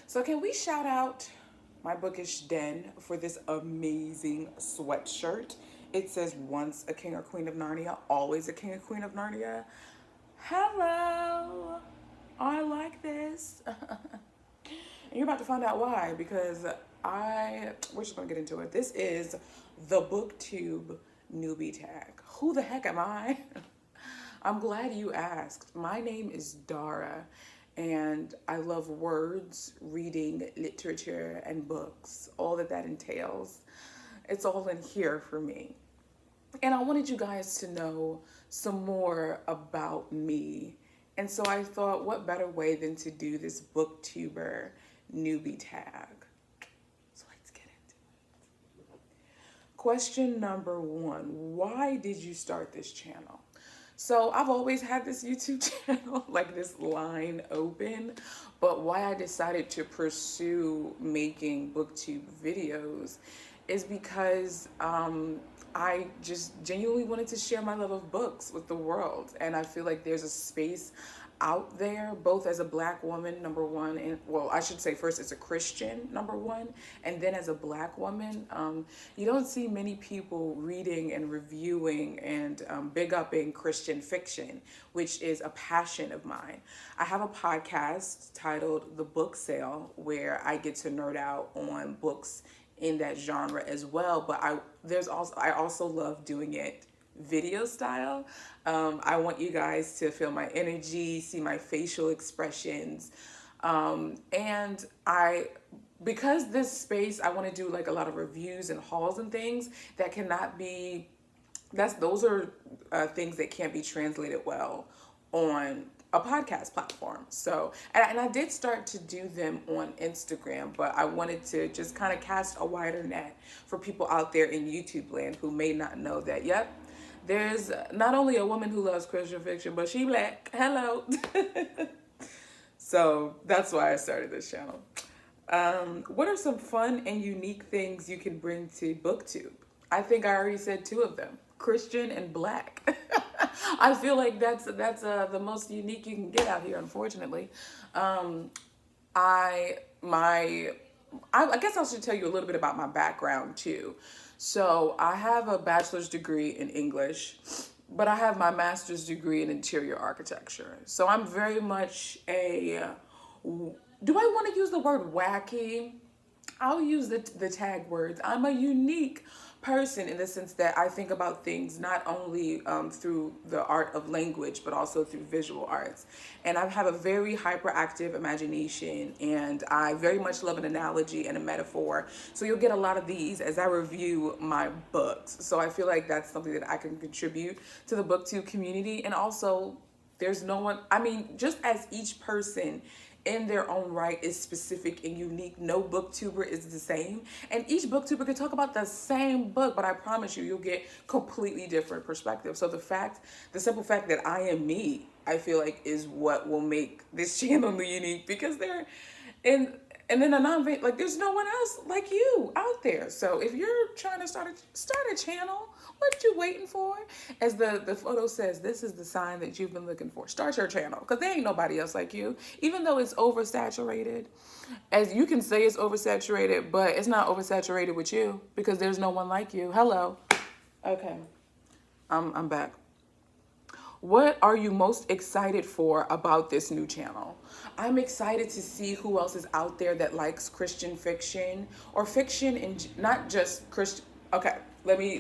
So can we shout out my bookish den for this amazing sweatshirt? It says once a king or queen of Narnia, always a king or queen of Narnia. Hello. I like this. And you're about to find out why, because we're just gonna get into it. This is the BookTube newbie tag. Who the heck am I? I'm glad you asked. My name is Dara, and I love words, reading, literature, and books, all that entails. It's all in here for me. And I wanted you guys to know some more about me. And so I thought, what better way than to do this booktuber newbie tag? So let's get into it. Question number one, why did you start this channel? So I've always had this YouTube channel, like this line open, but why I decided to pursue making booktube videos is because I just genuinely wanted to share my love of books with the world. And I feel like there's a space out there, both as a Black woman, number one, and well, I should say first as a Christian, number one, and then as a Black woman. You don't see many people reading and reviewing and big upping Christian fiction, which is a passion of mine. I have a podcast titled The Book Sale, where I get to nerd out on books in that genre as well, but I also love doing it video style. I want you guys to feel my energy, see my facial expressions, and because this space I want to do like a lot of reviews and hauls and things that cannot be those are things that can't be translated well on a podcast platform. So, and I did start to do them on Instagram, but I wanted to just kind of cast a wider net for people out there in YouTube land who may not know that, yep, there's not only a woman who loves Christian fiction, but she Black. Hello. So that's why I started this channel. What are some fun and unique things you can bring to BookTube? I think I already said two of them, Christian and Black. I feel like that's the most unique you can get out here, unfortunately. I guess I should tell you a little bit about my background too. So I have a bachelor's degree in English, but I have my master's degree in interior architecture. So I'm very much do I want to use the word wacky? I'll use the tag words. I'm a unique person in the sense that I think about things not only through the art of language, but also through visual arts. And I have a very hyperactive imagination, and I very much love an analogy and a metaphor. So you'll get a lot of these as I review my books. So I feel like that's something that I can contribute to the BookTube community. And also, there's no one, I mean, just as each person in their own right is specific and unique, no booktuber is the same, and each booktuber can talk about the same book, but I promise you'll get completely different perspectives. So the simple fact that I am me, I feel like is what will make this channel unique, because and then there's no one else like you out there. So if you're trying to start a channel, what you waiting for? As the photo says, this is the sign that you've been looking for. Start your channel, because there ain't nobody else like you. Even though it's oversaturated, as you can say it's oversaturated, but it's not oversaturated with you, because there's no one like you. Hello. Okay. I'm back. What are you most excited for about this new channel? I'm excited to see who else is out there that likes Christian fiction, or fiction and not just Christian. Okay, let me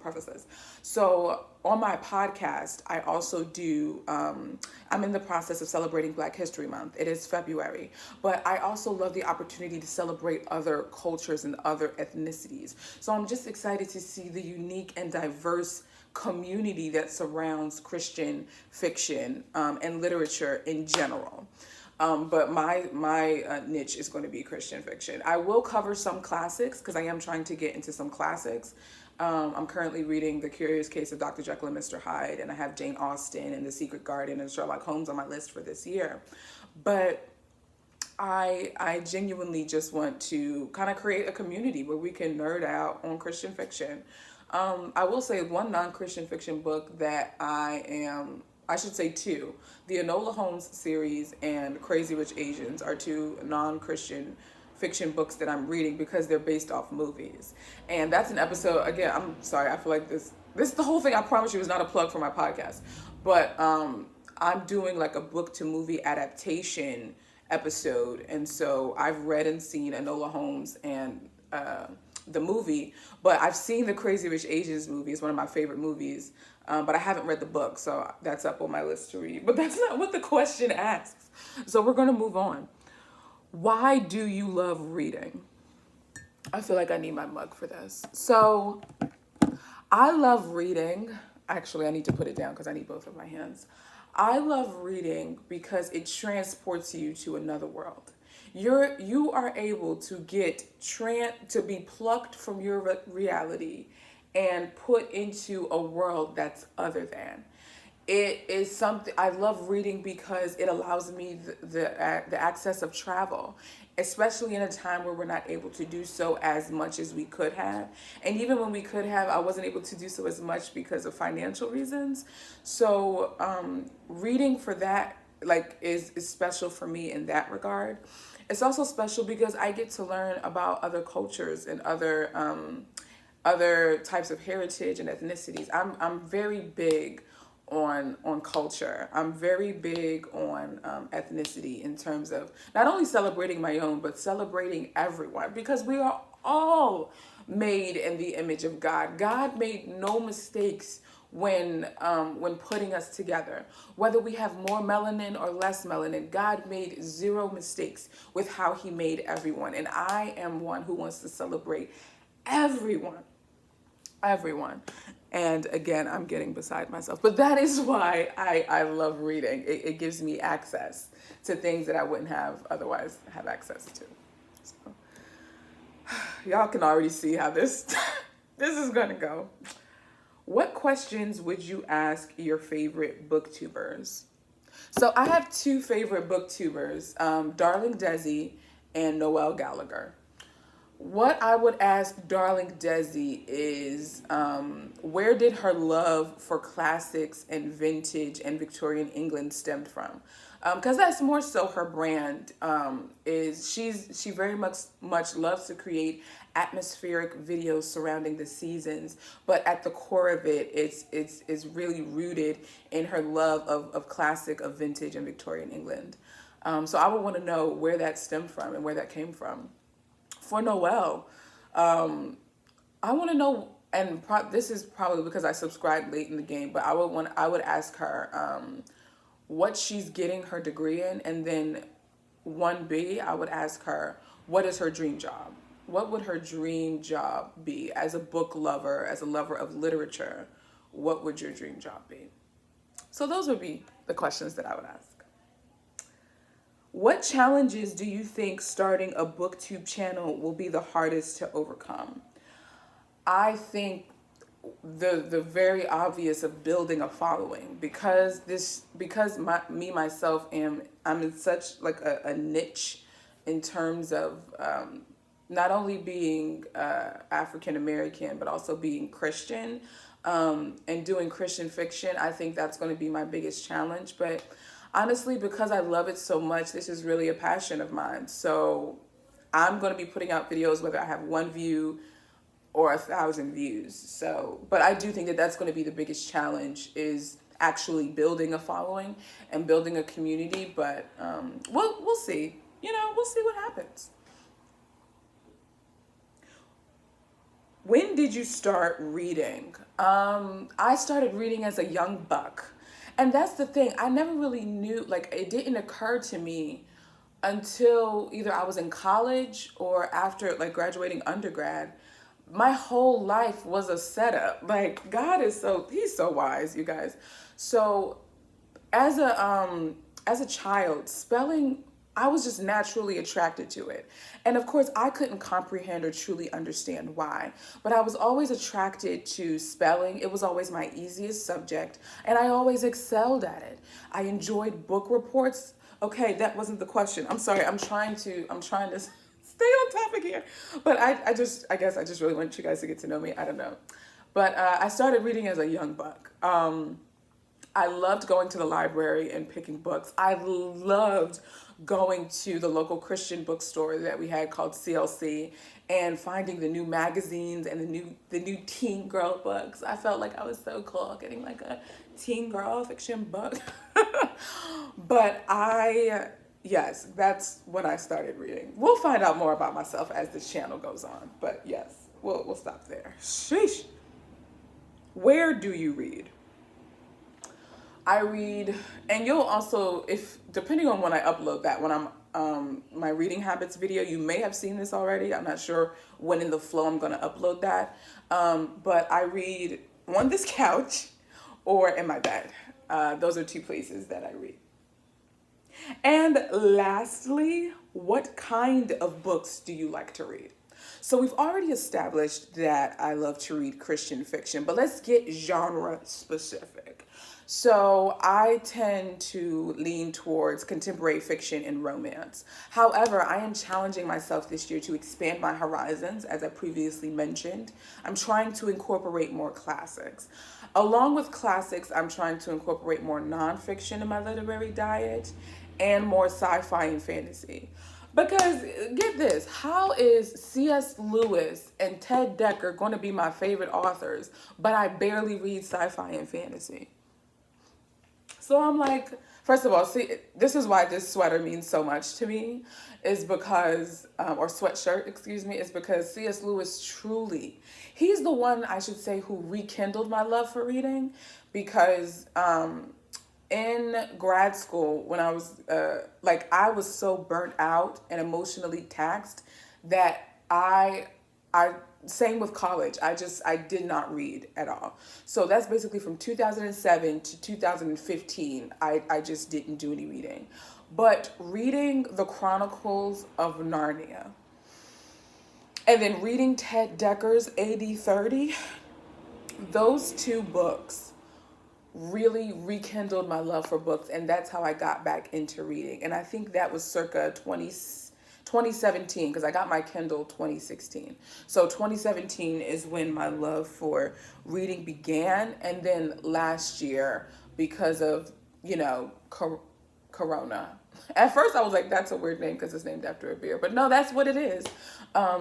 preface this. So on my podcast, I also do, I'm in the process of celebrating Black History Month. It is February, but I also love the opportunity to celebrate other cultures and other ethnicities. So I'm just excited to see the unique and diverse community that surrounds Christian fiction and literature in general. But my niche is going to be Christian fiction. I will cover some classics because I am trying to get into some classics. I'm currently reading The Curious Case of Dr. Jekyll and Mr. Hyde, and I have Jane Austen and The Secret Garden and Sherlock Holmes on my list for this year. But I genuinely just want to kind of create a community where we can nerd out on Christian fiction. I will say one non-Christian fiction book that I am I should say two. The Enola Holmes series and Crazy Rich Asians are two non-Christian fiction books that I'm reading because they're based off movies. And that's an episode, again, I'm sorry, I feel like this the whole thing, I promise you, is not a plug for my podcast. But I'm doing like a book to movie adaptation episode. And so I've read and seen Enola Holmes and the movie, but I've seen the Crazy Rich Asians movie. It's one of my favorite movies, but I haven't read the book, so that's up on my list to read. But that's not what the question asks. So we're going to move on. Why do you love reading? I feel like I need my mug for this. So I love reading. Actually, I need to put it down because I need both of my hands. I love reading because it transports you to another world. You are able to to be plucked from your reality and put into a world that's other than. It is something I love reading because it allows me the access of travel, especially in a time where we're not able to do so as much as we could have. And even when we could have, I wasn't able to do so as much because of financial reasons. So reading for that is special for me in that regard. It's also special because I get to learn about other cultures and other types of heritage and ethnicities. I'm very big on culture. I'm very big on ethnicity in terms of not only celebrating my own, but celebrating everyone, because we are all made in the image of God. God made no mistakes when putting us together. Whether we have more melanin or less melanin, God made zero mistakes with how he made everyone. And I am one who wants to celebrate everyone. Everyone. And again, I'm getting beside myself. But that is why I love reading. It gives me access to things that I wouldn't have otherwise have access to. So, y'all can already see how this is going to go. What questions would you ask your favorite booktubers? So I have two favorite booktubers, Darling Desi and Noelle Gallagher. What I would ask Darling Desi is where did her love for classics and vintage and Victorian England stemmed from? Because that's more so her brand. She very much loves to create atmospheric videos surrounding the seasons, but at the core of it, it's really rooted in her love of classic, of vintage and Victorian England. So I would want to know where that stemmed from and where that came from. For Noelle, I want to know, and this is probably because I subscribed late in the game, but I would ask her what she's getting her degree in, and then 1B, I would ask her what is her dream job. What would her dream job be as a book lover, as a lover of literature? What would your dream job be? So those would be the questions that I would ask. What challenges do you think starting a BookTube channel will be the hardest to overcome? I think the very obvious of building a following, because myself I'm in such like a niche in terms of not only being African American but also being Christian and doing Christian fiction. I think that's going to be my biggest challenge, but honestly, because I love it so much, this is really a passion of mine. So I'm going to be putting out videos whether I have 1 view or 1,000 views. So, but I do think that that's going to be the biggest challenge, is actually building a following and building a community. But we'll see. We'll see what happens. When did you start reading? I started reading as a young buck. And that's the thing. I never really knew, it didn't occur to me until either I was in college or after graduating undergrad. My whole life was a setup. God he's so wise, you guys. So as a child, spelling, I was just naturally attracted to it. And of course, I couldn't comprehend or truly understand why, but I was always attracted to spelling. It was always my easiest subject, and I always excelled at it. I enjoyed book reports. Okay, that wasn't the question. I'm sorry. I'm trying to stay on topic here. But I guess I just really want you guys to get to know me. I don't know. But I started reading as a young buck. I loved going to the library and picking books. I loved going to the local Christian bookstore that we had called CLC and finding the new magazines and the new teen girl books. I felt like I was so cool getting like a teen girl fiction book. But yes, that's when I started reading. We'll find out more about myself as this channel goes on. But yes, we'll stop there. Sheesh. Where do you read? I read, and you'll also, if depending on when I upload that, when I'm my reading habits video, you may have seen this already. I'm not sure when in the flow I'm going to upload that. But I read on this couch or in my bed. Those are two places that I read. And lastly, what kind of books do you like to read? So we've already established that I love to read Christian fiction, but let's get genre specific. So I tend to lean towards contemporary fiction and romance. However, I am challenging myself this year to expand my horizons, as I previously mentioned. I'm trying to incorporate more classics. Along with classics, I'm trying to incorporate more nonfiction in my literary diet and more sci-fi and fantasy. Because get this, how is C.S. Lewis and Ted Dekker going to be my favorite authors, but I barely read sci-fi and fantasy? So I'm like, first of all, see, this is why this sweater means so much to me, is because, or sweatshirt, excuse me, is because C.S. Lewis truly, he's the one, I should say, who rekindled my love for reading, because in grad school, when I was, I was so burnt out and emotionally taxed that same with college. I did not read at all. So that's basically from 2007 to 2015. I just didn't do any reading. But reading the Chronicles of Narnia and then reading Ted Dekker's AD 30, those two books really rekindled my love for books, and that's how I got back into reading. And I think that was circa 2017, because I got my Kindle 2016. So 2017 is when my love for reading began, and then last year, because of, Corona. At first I was like, that's a weird name because it's named after a beer, but no, that's what it is,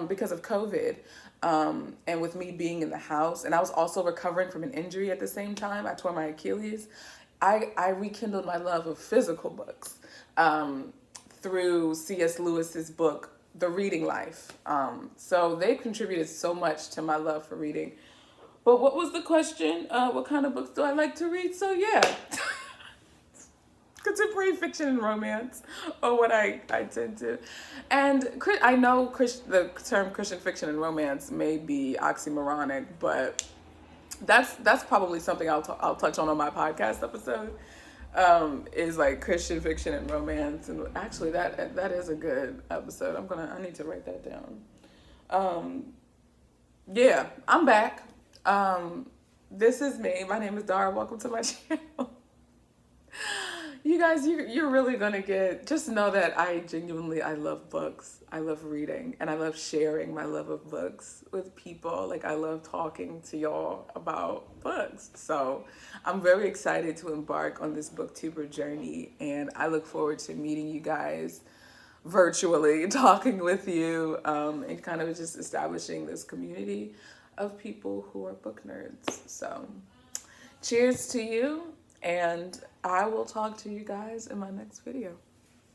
because of COVID. And with me being in the house, and I was also recovering from an injury at the same time. I tore my Achilles. I rekindled my love of physical books through C.S. Lewis's book, The Reading Life. So they've contributed so much to my love for reading. But what was the question? What kind of books do I like to read? So yeah, contemporary fiction and romance are what I tend to. And I know the term Christian fiction and romance may be oxymoronic, but that's probably something I'll touch on my podcast episode, is like Christian fiction and romance. And actually that is a good episode. I need to write that down. Yeah, I'm back. This is me. My name is Dara. Welcome to my channel. You guys, you're really gonna just know that I love books. I love reading, and I love sharing my love of books with people. Like, I love talking to y'all about books. So I'm very excited to embark on this booktuber journey, and I look forward to meeting you guys virtually, talking with you, and kind of just establishing this community of people who are book nerds. So cheers to you. And I will talk to you guys in my next video.